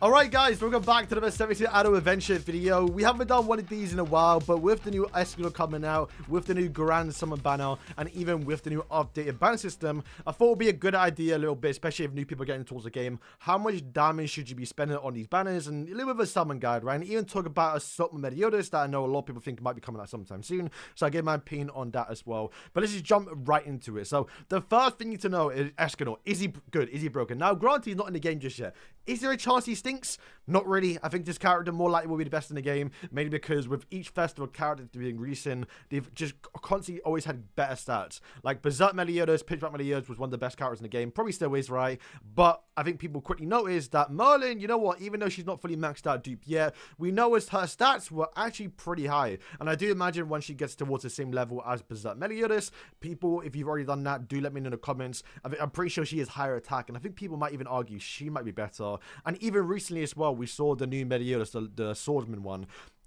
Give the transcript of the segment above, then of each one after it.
Alright guys, welcome back to the 72 Adult Adventure video. We haven't done one of these in a while, but with the new Escanor coming out, with the new Grand Summon banner, and even with the new updated banner system, I thought it would be a good idea a little bit, especially if new people are getting towards the game. How much damage should you be spending on these banners, and a little bit of a summon guide, right? And even talk about a summon Meliodas that I know a lot of people think might be coming out sometime soon, so I gave my opinion on that as well. But let's just jump right into it. So the first thing you need to know is Escanor. Is he good? Is he broken? Now, granted, he's not in the game just yet. Is there a chance he stinks? Not really. I think this character more likely will be the best in the game, mainly because with each festival character being recent, they've just constantly always had better stats. Like Berserk Meliodas, Pitchback Meliodas was one of the best characters in the game. Probably still is, right? But I think people quickly noticed that Merlin, you know what, even though she's not fully maxed out dupe yet, we noticed her stats were actually pretty high. And I do imagine when she gets towards the same level as Berserk Meliodas, people, if you've already done that, do let me know in the comments. I'm pretty sure she is higher attack, and I think people might even argue she might be better. And even recently as well, we saw the new Meliodas, the swordsman one.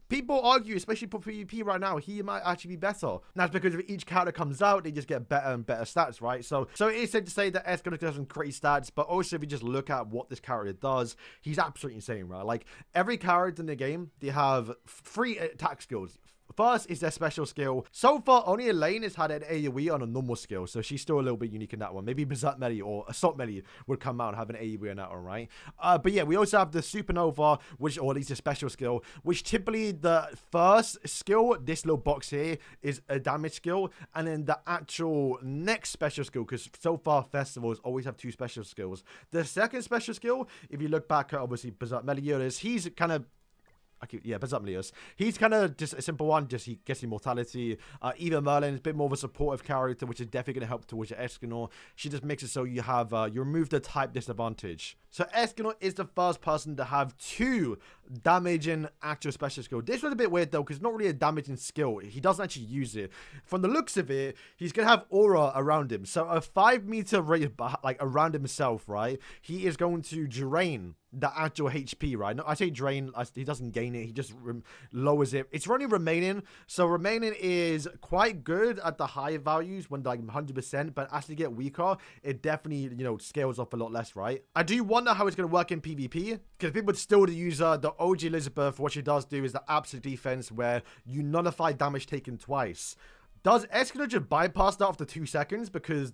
People argue, especially for PvP right now, he might actually be better. And that's because if each character comes out, they just get better and better stats, right? So it is safe to say that Escanor doesn't create stats, but also if you just look at what this character does, he's absolutely insane, right? Like, every character in the game, they have 3 attack skills. First is their special skill. So far, only Elaine has had an AoE on a normal skill, so she's still a little bit unique in that one. Maybe Berserk Melee or Assault Melee would come out and have an AoE on that one, right? But yeah, we also have the Supernova, which, or at least a special skill, which typically the first skill, this little box here, is a damage skill, and then the actual next special skill, because so far festivals always have 2 special skills. The second special skill, if you look back at obviously Berserk Meliodas, he's kind of Berserk Meliodas. He's kind of just a simple one, just he gets immortality. Even Merlin is a bit more of a supportive character, which is definitely going to help towards your Escanor. She just makes it so you have, you remove the type disadvantage. So Escanor is the first person to have 2 damaging actual special skill. This was a bit weird though, because it's not really a damaging skill. He doesn't actually use it. From the looks of it, he's going to have aura around him. So a 5-meter radius, like around himself, right? He is going to drain the actual HP, right? No, I say drain, he doesn't gain it, he just lowers it. It's only remaining, so remaining is quite good at the higher values when like 100%, but as you get weaker, it definitely, you know, scales off a lot less, right? I do wonder how it's going to work in PvP, because people would still use the OG Elizabeth. What she does do is the absolute defense where you nullify damage taken twice. Does Escanor just bypass that after 2 seconds? Because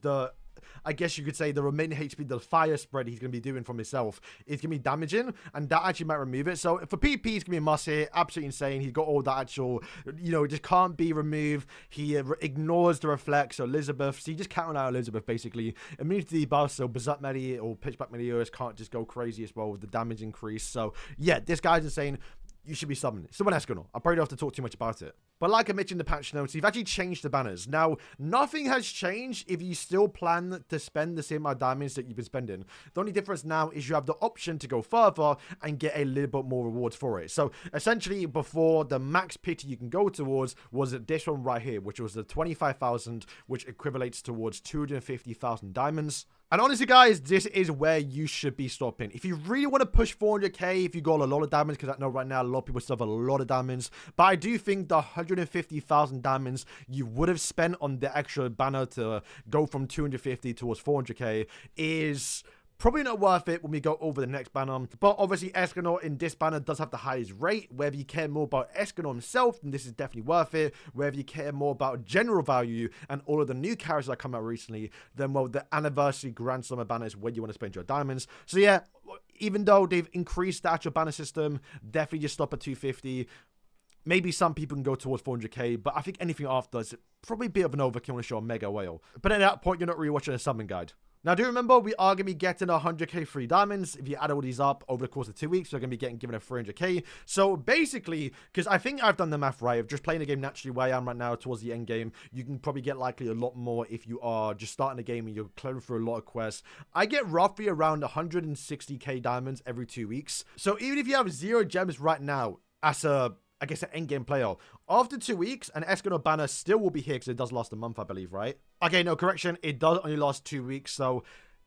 I guess you could say the remaining HP, the fire spread he's going to be doing from himself is going to be damaging, and that actually might remove it. So for PvP, he's going to be a must here. Absolutely insane. He's got all the actual, you know, it just can't be removed. He ignores the reflect, so Elizabeth. So you just count out Elizabeth, basically. Immunity debuff, so Berserk Melee or Pitchback Meliodas can't just go crazy as well with the damage increase. So yeah, this guy's insane. You should be summoning. Summon Escanor. I probably don't have to talk too much about it. But like I mentioned in the patch notes, you've actually changed the banners. Now, nothing has changed if you still plan to spend the same amount of diamonds that you've been spending. The only difference now is you have the option to go further and get a little bit more rewards for it. So essentially, before, the max pity you can go towards was this one right here, which was the 25,000, which equivalates towards 250,000 diamonds. And honestly, guys, this is where you should be stopping. If you really want to push 400k, if you got a lot of diamonds, because I know right now a lot of people still have a lot of diamonds, but I do think the 150,000 diamonds you would have spent on the extra banner to go from 250 towards 400k is probably not worth it when we go over the next banner. But obviously, Escanor in this banner does have the highest rate. Whether you care more about Escanor himself, then this is definitely worth it. Whether you care more about general value and all of the new characters that come out recently, then, well, the anniversary Grand Summer banner is where you want to spend your diamonds. So yeah, even though they've increased the actual banner system, definitely just stop at 250. Maybe some people can go towards 400k, but I think anything after is probably a bit of an overkill to show a mega whale. But at that point, you're not really watching a summon guide. Now, do remember, we are going to be getting 100k free diamonds. If you add all these up over the course of 2 weeks, we're going to be getting given a 300k. So basically, because I think I've done the math right, of just playing the game naturally where I am right now towards the end game, you can probably get likely a lot more if you are just starting the game and you're clearing through a lot of quests. I get roughly around 160k diamonds every 2 weeks. So even if you have 0 gems right now as a, I guess, an endgame player, after 2 weeks, an Escanor banner still will be here because it does last a month, I believe, right? Okay, no, correction. It does only last 2 weeks. So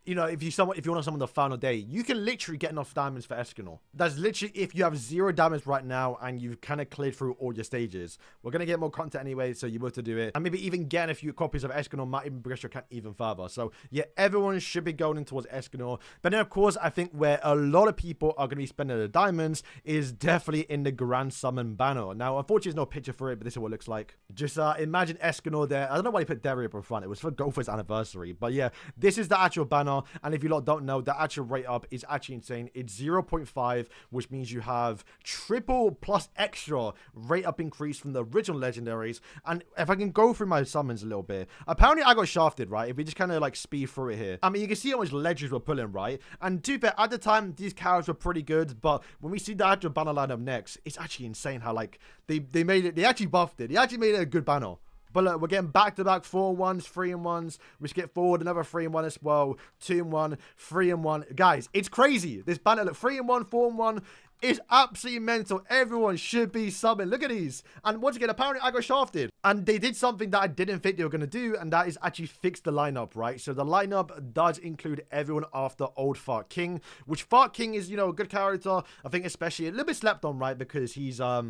you know, if you want to summon the final day, you can literally get enough diamonds for Escanor. That's literally if you have 0 diamonds right now and you've kind of cleared through all your stages. We're going to get more content anyway, so you're able to do it. And maybe even getting a few copies of Escanor might even progress your account even further. So yeah, everyone should be going in towards Escanor. But then of course, I think where a lot of people are going to be spending their diamonds is definitely in the Grand Summon banner. Now, unfortunately, there's no picture for it, but this is what it looks like. Just imagine Escanor there. I don't know why they put Derry up in front. It was for Gopher's anniversary. But yeah, this is the actual banner. And if you lot don't know, the actual rate up is actually insane. It's 0.5, which means you have triple plus extra rate up increase from the original legendaries. And if I can go through my summons a little bit, apparently I got shafted, right? If we just kind of like speed through it here, I mean, you can see how much legends we're pulling, right? And to be fair, at the time, these characters were pretty good, but when we see the actual banner lineup next, it's actually insane how like they made it. They actually buffed it. They actually made it a good banner. But look, we're getting back-to-back 4-1s, 3-1s. We get forward another 3-1 as well. 2-1, 3-1. Guys, it's crazy. This banner, look, 3-1, 4-1 is absolutely mental. Everyone should be subbing. Look at these. And once again, apparently I got shafted. And they did something that I didn't think they were going to do, and that is actually fix the lineup, right? So the lineup does include everyone after Old Fart King, which Fart King is, you know, a good character. I think especially a little bit slept on, right? Because he's, I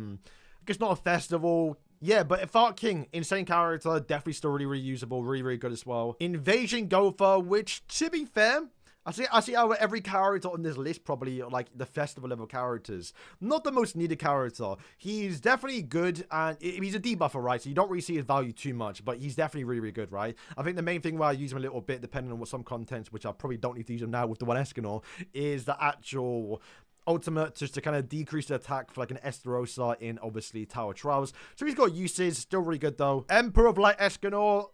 guess not a festival. Yeah, but Fart King, insane character, definitely still really usable, really good as well. Invasion Gopher, which, to be fair, I see how every character on this list probably like the festival level characters. Not the most needed character. He's definitely good, and he's a debuffer, right? So you don't really see his value too much, but he's definitely really good, right? I think the main thing where I use him a little bit, depending on what some contents, which I probably don't need to use him now with the one Escanor, is the actual ultimate just to kind of decrease the attack for like an Esterosa in obviously Tower Trials. So he's got uses, still really good though. Emperor of Light Escanor,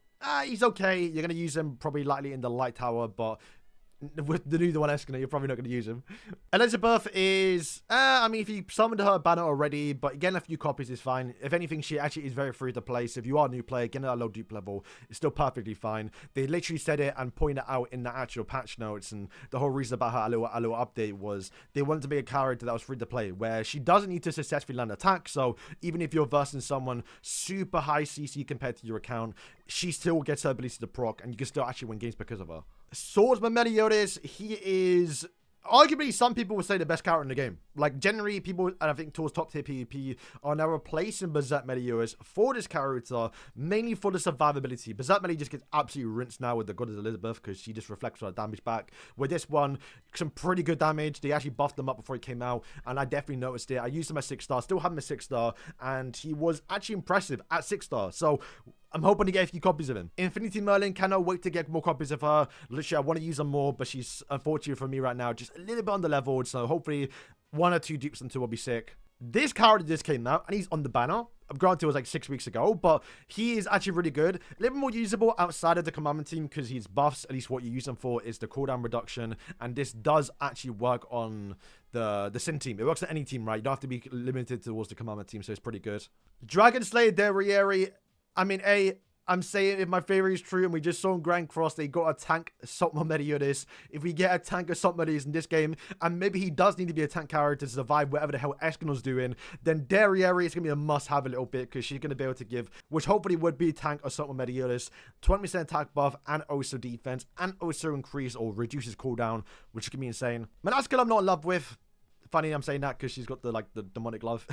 he's okay. You're going to use him probably lightly in the Light Tower, but with the new one Escanor, you're probably not going to use him. Elizabeth is, I mean, if you summoned her banner already, but getting a few copies is fine. If anything, she actually is very free to play. So if you are a new player, getting at a low dupe level is still perfectly fine. They literally said it and pointed it out in the actual patch notes. And the whole reason about her a little update was they wanted to be a character that was free to play, where she doesn't need to successfully land attack. So even if you're versing someone super high CC compared to your account, she still gets her ability to proc, and you can still actually win games because of her. Swordsman Meliodas, he is arguably, some people would say, the best character in the game. Like, generally, people, and I think towards top tier PvP, are now replacing Berserk Meliodas for this character, mainly for the survivability. Berserk Meliodas just gets absolutely rinsed now with the Goddess Elizabeth, because she just reflects her damage back. With this one, some pretty good damage. They actually buffed them up before he came out, and I definitely noticed it. I used him at 6-star, still have him at 6-star, and he was actually impressive at 6-star. So I'm hoping to get a few copies of him. Infinity Merlin, cannot wait to get more copies of her. Literally, I want to use her more, but she's, unfortunately for me right now, just a little bit under-leveled. So hopefully 1 or 2 dupes until will be sick. This character just came out, and he's on the banner. Granted, it was like 6 weeks ago, but he is actually really good. A little bit more usable outside of the commandment team, because his buffs, at least what you use him for, is the cooldown reduction. And this does actually work on the Sin team. It works on any team, right? You don't have to be limited towards the commandment team, so it's pretty good. Dragon Slayer Derriere. I mean, I'm saying if my theory is true, and we just saw in Grand Cross, they got a tank Assault Meliodas. If we get a tank Assault Meliodas in this game, and maybe he does need to be a tank character to survive whatever the hell Escanor's doing, then Derriere is going to be a must-have a little bit, because she's going to be able to give, which hopefully would be tank Assault Meliodas, 20% attack buff, and also defense, and also increase or reduces cooldown, which can be insane. Man, that's skill I'm not in love with. Funny I'm saying that, because she's got the demonic love.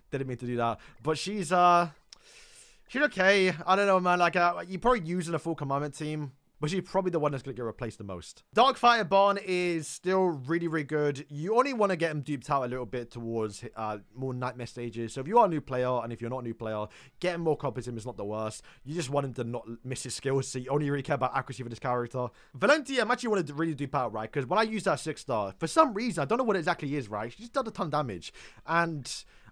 Didn't mean to do that. But she's okay. I don't know, man. Like, you probably using a full commandment team, but she's probably the one that's going to get replaced the most. Darkfighter Barn is still really good. You only want to get him duped out a little bit towards more nightmare stages. So if you are a new player, and if you're not a new player, getting more copies of him is not the worst. You just want him to not miss his skills, so you only really care about accuracy for this character. Valentia, I'm actually wanted to really dupe out, right? Because when I use that 6-star, for some reason, I don't know what it exactly is, right? She just did a ton of damage. And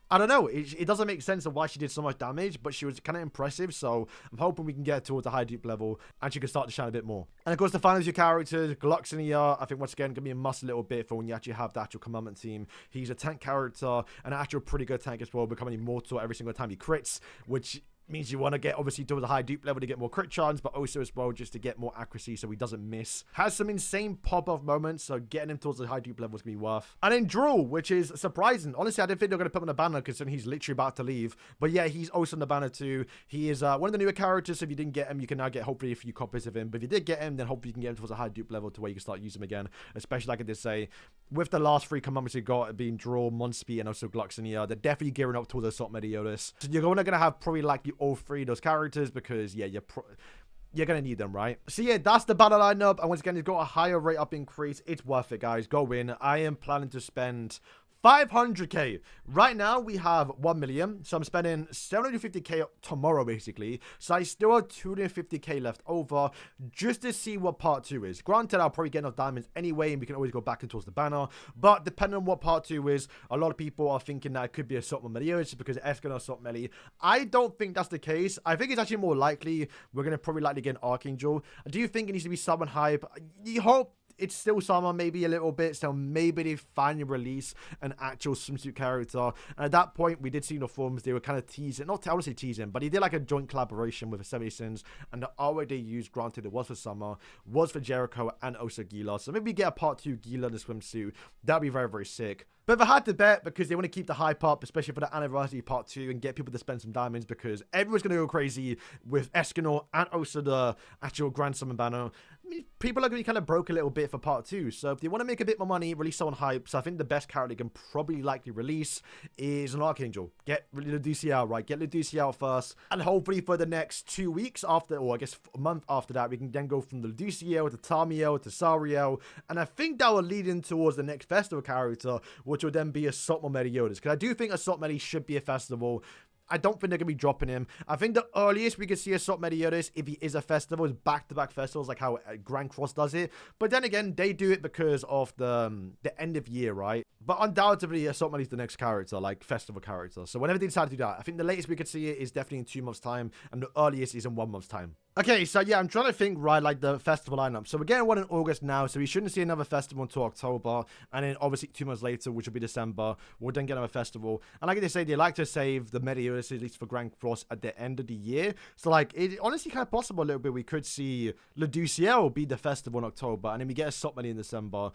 I don't know, it doesn't make sense of why she did so much damage, but she was kind of impressive, so I'm hoping we can get towards a high dupe level, and she can start to shine a bit more. And of course, the final 2 characters, Gluxinia, I think once again, going to be a must a little bit for when you actually have the actual commandment team. He's a tank character, and an actual pretty good tank as well, becoming immortal every single time he crits, which Means you want to get, obviously, towards a high dupe level to get more crit chance, but also as well just to get more accuracy so he doesn't miss. Has some insane pop-off moments, so getting him towards the high dupe level is going to be worth. And then Drool, which is surprising. Honestly, I didn't think they were going to put him on the banner considering he's literally about to leave. But yeah, he's also on the banner too. He is one of the newer characters, so if you didn't get him, you can now get hopefully a few copies of him. But if you did get him, then hopefully you can get him towards a high dupe level to where you can start using him again. Especially like I did say, with the last 3 commandments you got being Drool, Monspeed, and also Gluxinia, they're definitely gearing up towards Assault Meliodas. So you're going to have probably like all 3 of those characters because, yeah, you're going to need them, right? So, yeah, that's the battle lineup. And once again, it's got a higher rate up increase. It's worth it, guys. Go in. I am planning to spend 500k. Right now, we have 1 million. So, I'm spending 750k tomorrow, basically. So, I still have 250k left over just to see what part 2 is. Granted, I'll probably get enough diamonds anyway, and we can always go back and towards the banner. But depending on what part 2 is, a lot of people are thinking that it could be a Assault Meliodas just because Escanor Assault Melee. I don't think that's the case. I think it's actually more likely we're going to probably likely get an Archangel. I do think it needs to be someone hype. You hope it's still summer, maybe a little bit, so maybe they finally release an actual swimsuit character. And at that point, we did see in the forums, they were kind of teasing, not I would say teasing, but he did like a joint collaboration with 70 Sins, and the artwork they used, granted it was for summer, was for Jericho and also Gila. So maybe we get a part 2 Gila in the swimsuit. That'd be very, very sick. But if I had to bet, because they want to keep the hype up, especially for the anniversary part 2, and get people to spend some diamonds, because everyone's going to go crazy with Escanor and also the actual Grand Summon banner. I mean, people are going to be kind of broke a little bit for part 2. So if they want to make a bit more money, release someone hype. So I think the best character they can probably likely release is an Archangel. Get Luducia out, right? Get Luducia out first. And hopefully for the next 2 weeks after, or I guess a month after that, we can then go from the Luducia to Tamiel to Sariel. And I think that will lead in towards the next festival character, which will then be Assault Meliodas. Because I do think Assault Meli should be a festival. I don't think they're going to be dropping him. I think the earliest we could see Assault Meliodas, if he is a festival, is back-to-back festivals, like how Grand Cross does it. But then again, they do it because of the end of year, right? But undoubtedly, Assault Meli is the next character, like festival character. So whenever they decide to do that, I think the latest we could see it is definitely in 2 months' time, and the earliest is in 1 month's time. Okay, so yeah, I'm trying to think, right, like the festival lineup. So we're getting one in August now, so we shouldn't see another festival until October. And then obviously 2 months later, which will be December, we'll then get another festival. And like they say, they like to save the Meliodas, at least for Grand Cross, at the end of the year. So like, it honestly kind of possible a little bit. We could see Luduciel be the festival in October, and then we get Assault Meli in December.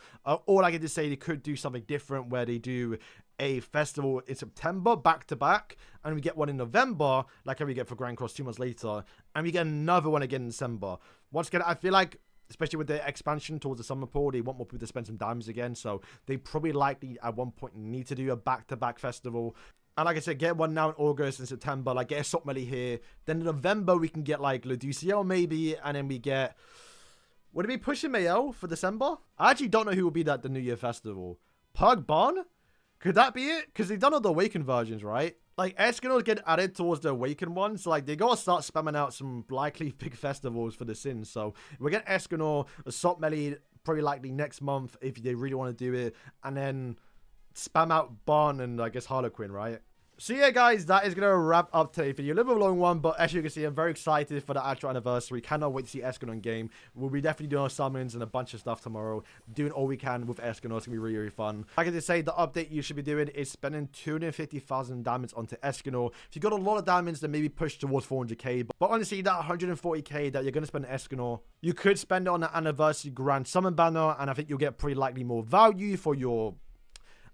Or like I just say, they could do something different where they do a festival in September back-to-back, and we get one in November, like how we get for Grand Cross 2 months later, and we get another one again in December. Once again, I feel like, especially with the expansion towards the summer pool, they want more people to spend some diamonds again, so they probably likely at one point need to do a back-to-back festival. And like I said, get one now in August and September, like get Assault Meli here. Then in November, we can get like Luduciel maybe, and then we get... Would it be Pushing Mael for December? I actually don't know who will be at the New Year festival. Pug Bon? Could that be it? Because they've done all the Awakened versions, right? Like, Escanor get added towards the Awakened ones. So, like, they gotta start spamming out some likely big festivals for the Sins. So, we're getting Escanor, Assault Meli, probably likely next month if they really want to do it. And then spam out Bon and, I guess, Harlequin, right? So yeah, guys, that is going to wrap up today's video. A little bit of a long one, but as you can see, I'm very excited for the actual anniversary. Cannot wait to see Escanor in game. We'll be definitely doing our summons and a bunch of stuff tomorrow. Doing all we can with Escanor. It's going to be really, really fun. Like I did say, the update you should be doing is spending 250,000 diamonds onto Escanor. If you got a lot of diamonds, then maybe push towards 400k. But honestly, that 140k that you're going to spend on Escanor, you could spend it on the anniversary Grand Summon banner, and I think you'll get pretty likely more value for your...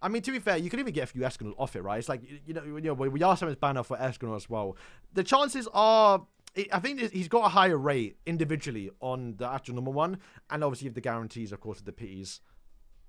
I mean, to be fair, you can even get a few Escanor off it, right? It's like, you know, we are summon's banner for Escanor as well. The chances are, I think he's got a higher rate individually on the actual number one, and obviously you have the guarantees, of course, with the P's.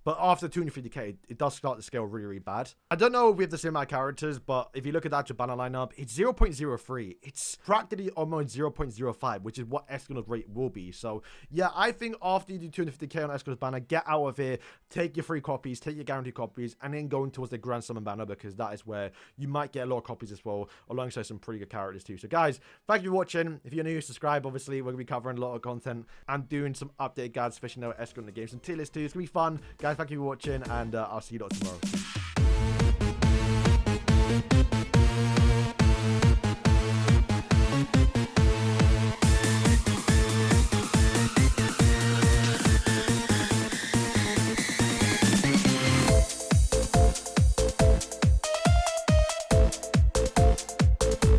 But after 250k, it does start to scale really, really bad. I don't know if we have the same amount of characters, but if you look at the actual banner lineup, it's 0.03. It's practically almost 0.05, which is what Escanor's rate will be. So, yeah, I think after you do 250k on Escanor's banner, get out of here, take your free copies, take your guaranteed copies, and then go towards the Grand Summon banner, because that is where you might get a lot of copies as well, alongside some pretty good characters too. So, guys, thank you for watching. If you're new, subscribe. Obviously, we're going to be covering a lot of content and doing some update guides, especially now Escanor in the games and tier list too. It's going to be fun. Guys, thank you for watching, and I'll see you lot tomorrow.